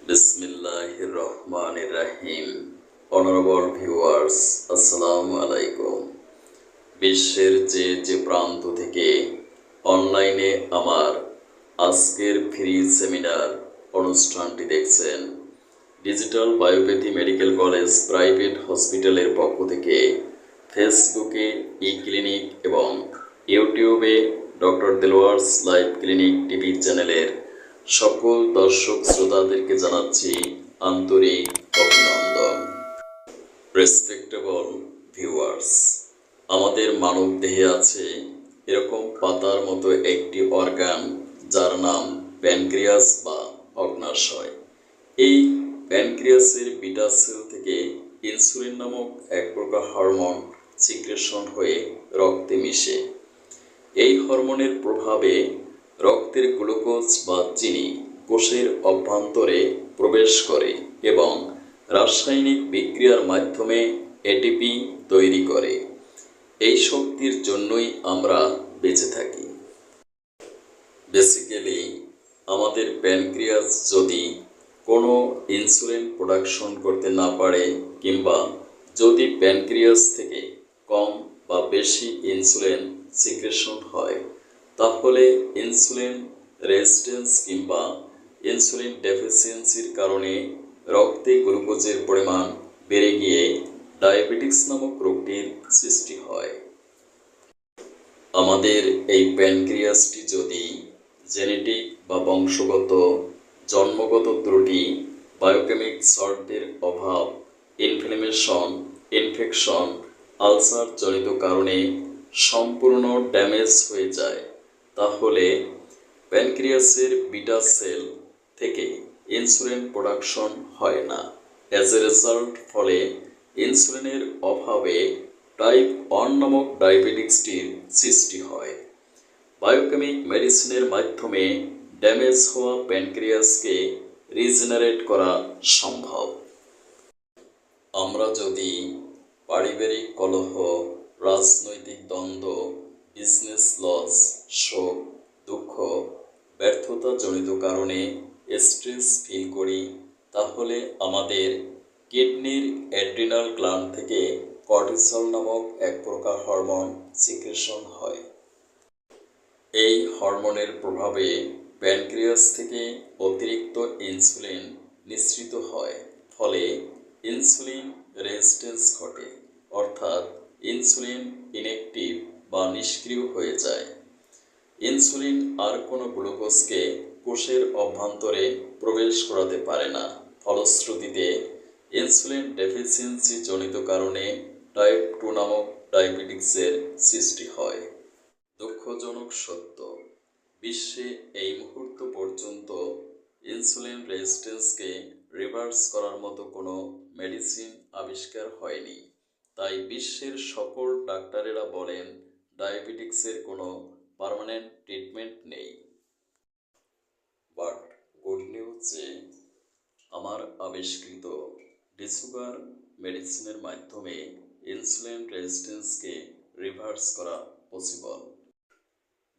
বিসমিল্লাহির রহমানির রহিম। Honourable viewers, আসসালামু আলাইকুম। বিশ্বের যে প্রান্ত থেকে অনলাইনে আমার আজকের ফ্রি সেমিনার অনুষ্ঠানটি দেখছেন, digital biopathy medical college private হসপিটালের পক্ষ থেকে ফেসবুকে ই ক্লিনিক এবং ইউটিউবে ডক্টর দেলোয়ার্স লাইভ ক্লিনিক টিভি চ্যানেলের সকল দর্শক শ্রোতাদেরকে জানাচ্ছি আন্তরিক অভিনন্দন। রেসপেক্টেবল ভিউয়ার্স, আমাদের মানব দেহে আছে এরকম পাতার মতো একটি অর্গান, যার নাম প্যানক্রিয়াস বা অগ্নাশয়। এই প্যানক্রিয়াসের বিটা সেল থেকে ইনসুলিন নামক এক প্রকার হরমোন সিক্রেশন হয়ে রক্তে মিশে। এই হরমোনের প্রভাবে রক্তের গ্লুকোজ বা চিনি কোষের অভ্যন্তরে প্রবেশ করে এবং রাসায়নিক বিক্রিয়ার মাধ্যমে এটিপি তৈরি করে। এই শক্তির জন্যই আমরা বেঁচে থাকি। বেসিক্যালি আমাদের প্যানক্রিয়াস যদি কোনো ইনসুলিন প্রোডাকশন করতে না পারে, কিংবা যদি প্যানক্রিয়াস থেকে কম বা বেশি ইনসুলিন সিক্রেশন হয়, তাহলে ইনসুলিন রেজিস্ট্যান্স কিংবা ইনসুলিন ডেফিসিয়েন্সির কারণে রক্তে গ্লুকোজের পরিমাণ বেড়ে গিয়ে ডায়াবেটিস নামক রোগটির সৃষ্টি হয়। আমাদের এই প্যানক্রিয়াসটি যদি জেনেটিক বা বংশগত, জন্মগত ত্রুটি, বায়োকেমিক সল্টের অভাব, ইনফ্লামেশন, ইনফেকশন, আলসার জনিত কারণে সম্পূর্ণ ড্যামেজ হয়ে যায়, তাহলে প্যানক্রিয়াসের বিটা সেল থেকে ইনসুলিন প্রোডাকশন হয় না। অ্যাজ এ রেজাল্ট, ফলে ইনসুলিনের অভাবে টাইপ 1 নামক ডায়াবেটিসটির সৃষ্টি হয়। বায়োকেমিক মেডিসিনের মাধ্যমে ড্যামেজ হওয়া প্যানক্রিয়াসকে রিজেনারেট করা সম্ভব। আমরা যদি পারিবারিক কলহ, রাজনৈতিক দ্বন্দ্ব, বিজনেস লস, শোক, দুঃখ, ব্যর্থতা জনিত কারণে স্ট্রেস ফিল করি, তাহলে আমাদের কিডনির অ্যাড্রিনাল গ্ল্যান্ড থেকে কর্টিসল নামক এক প্রকার হরমোন সিক্রেশন হয়। এই হরমোনের প্রভাবে প্যানক্রিয়াস থেকে অতিরিক্ত ইনসুলিন নিঃসৃত হয়, ফলে ইনসুলিন রেজিস্ট্যান্স ঘটে, অর্থাৎ ইনসুলিন ইনঅ্যাক্টিভ বা নিষ্ক্রিয় হয়ে যায়। ইনসুলিন আর কোনো গ্লুকোজকে কোষের অভ্যন্তরে প্রবেশ করাতে পারে না। ফলশ্রুতিতে ইনসুলিন ডেফিসিয়েন্সি জনিত কারণে টাইপ 2 নামক ডায়াবেটিক্সের সৃষ্টি হয়। দুঃখজনক সত্য, বিশ্বে এই মুহূর্ত পর্যন্ত ইনসুলিন রেজিস্ট্যান্সকে রিভার্স করার মতো কোনো মেডিসিন আবিষ্কার হয়নি। তাই বিশ্বের সকল ডাক্তারেরা বলেন ডায়াবেটিক্সের কোনো পার্মানেন্ট ট্রিটমেন্ট নেই। বাট গুড নিউজ যে আমার আবিষ্কৃত ডিসুগার মেডিসিনের মাধ্যমে ইনসুলিন রেজিস্ট্যান্সকে রিভার্স করা পসিবল।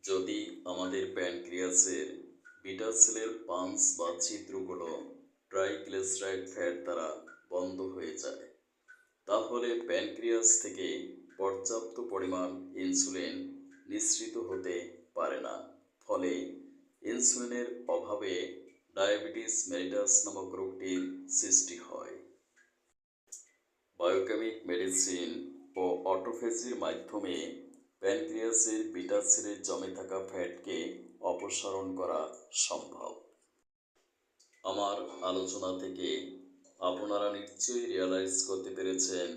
যদি আমাদের প্যানক্রিয়াসের বিটা সেলের পাঞ্চ বা ছিদ্রগুলো ট্রাইগ্লিসারাইড ফ্যাট দ্বারা বন্ধ হয়ে যায়, তাহলে প্যানক্রিয়াস থেকে পর্যাপ্ত পরিমাণ ইনসুলিন নিঃসৃত হতে পারে না। ফলে ইনসুলিনের অভাবে ডায়াবেটিস মেলিটাস নামক রোগটির সৃষ্টি হয়। বায়োকেমিক মেডিসিন ও অটোফেজির মাধ্যমে প্যানক্রিয়াসের বিটা সেলে জমে থাকা ফ্যাটকে অপসারণ করা সম্ভব। আমার আলোচনা থেকে আপনারা নিশ্চয়ই রিয়ালাইজ করতে পেরেছেন,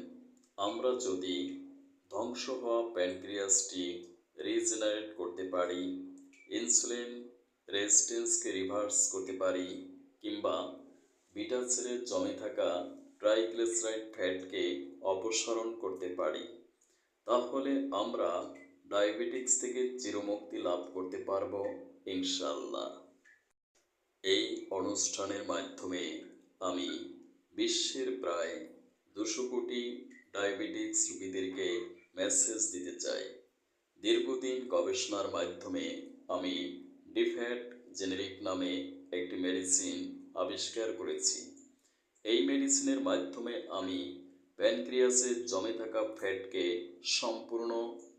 আমরা যদি ধ্বংস হওয়া প্যানক্রিয়াসটি রিজেনারেট করতে পারি, ইনসুলিন রেজিস্ট্যান্সকে রিভার্স করতে পারি, কিংবা বিটা সেলে জমে থাকা ট্রাইগ্লিসারাইড ফ্যাটকে অপসারণ করতে পারি, তাহলে আমরা ডায়াবেটিক্স থেকে চিরমুক্তি লাভ করতে পারব ইনশাআল্লাহ। এই অনুষ্ঠানের মাধ্যমে আমি বিশ্বের প্রায় 200 কোটি ডায়াবেটিক্স রোগীদেরকে মেসেজ দিতে চাই। দীর্ঘদিন গবেষণার মাধ্যমে আমি ডিফ্যাট জেনেরিক নামে একটি মেডিসিন আবিষ্কার করেছি। এই মেডিসিনের মাধ্যমে আমি প্যানক্রিয়াসে জমে থাকা ফ্যাটকে সম্পূর্ণ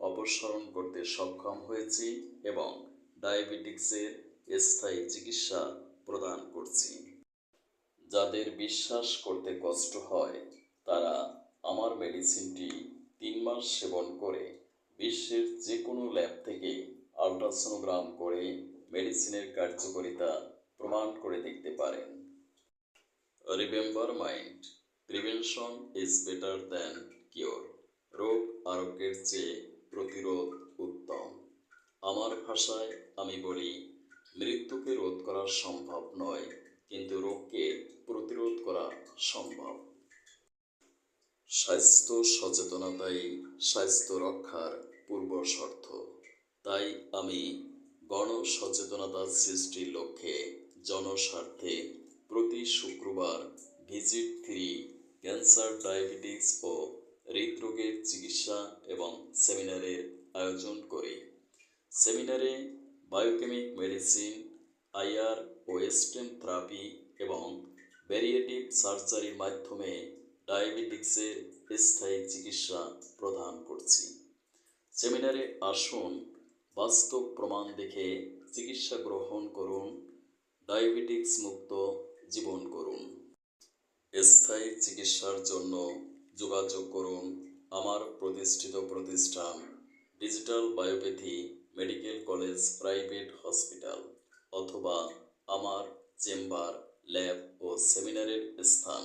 অপসারণ করতে সক্ষম হয়েছি এবং ডায়াবেটিক্সের স্থায়ী চিকিৎসা প্রদান করছি। যাদের বিশ্বাস করতে কষ্ট হয় তারা আমার মেডিসিনটি 3 মাস সেবন করে বিশ্বের যে কোনো ল্যাব থেকে আল্ট্রাসোনোগ্রাম করে মেডিসিনের কার্যকারিতা প্রমাণ করে দেখতে পারেন। Remember mind, prevention is better than cure. রোগ আরোগ্যের চেয়ে প্রতিরোধ উত্তম। আমার ভাষায় আমি বলি, মৃত্যুকে রোধ করা সম্ভব নয়, কিন্তু রোগকে প্রতিরোধ করা সম্ভব। স্বাস্থ্য সচেতনতাই স্বাস্থ্য রক্ষার পূর্ব শর্ত। তাই আমি গণসচেতনতা সৃষ্টির লক্ষ্যে জনস্বার্থে প্রতি শুক্রবার ভিজিট 3 ক্যান্সার, ডায়াবেটিক্স ও হৃদরোগের চিকিৎসা এবং সেমিনারের আয়োজন করি। সেমিনারে বায়োকেমিক মেডিসিন, আইআর ও স্টেম থেরাপি এবং ব্যারিয়েটিভ সার্জারির মাধ্যমে ডায়াবেটিক্সের স্থায়ী চিকিৎসা প্রদান করছি। সেমিনারে আসুন, বাস্তব প্রমাণ দেখে চিকিৎসা গ্রহণ করুন, ডায়াবেটিক্স মুক্ত জীবন করুন। স্থায়ী চিকিৎসার জন্য যোগাযোগ করুন আমার প্রতিষ্ঠিত প্রতিষ্ঠান digital biopathy medical college private hospital, অথবা আমার চেম্বার, ল্যাব ও সেমিনারের স্থান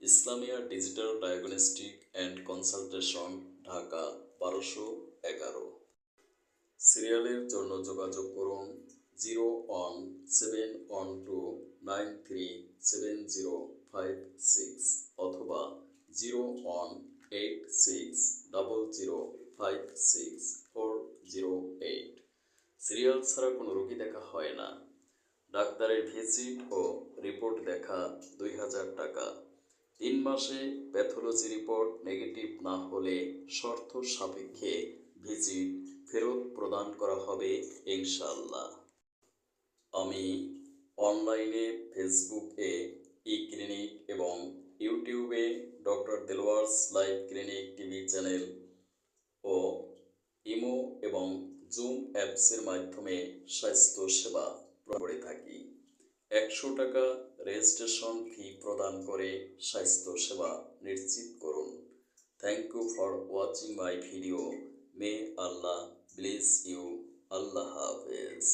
Islamia digital diagnostic and consultation, Dhaka 1211। সিরিয়ালের জন্য যোগাযোগ করুন 01712937056 অথবা 01860056408। সিরিয়াল ছাড়া কোনো রোগী দেখা হয় না। ডাক্তারের ভিজিট ও রিপোর্ট দেখা 2000 টাকা। 3 মাসে প্যাথোলজি রিপোর্ট নেগেটিভ না হলে শর্ত সাপেক্ষে ভিজিট ফেরত প্রদান করা হবে ইনশাআল্লাহ। আমি অনলাইনে ফেসবুকে ই ক্লিনিক এবং ইউটিউবে doctor দেলোয়ার্স live clinic TV channel ও ইমো এবং জুম অ্যাপসের মাধ্যমে স্বাস্থ্য সেবা করে থাকি। 100 টাকা রেজিস্ট্রেশন ফি প্রদান করে স্বাস্থ্য সেবা নিশ্চিত করুন। Thank you for watching my video. May Allah bless you. আল্লাহ হাফেজ।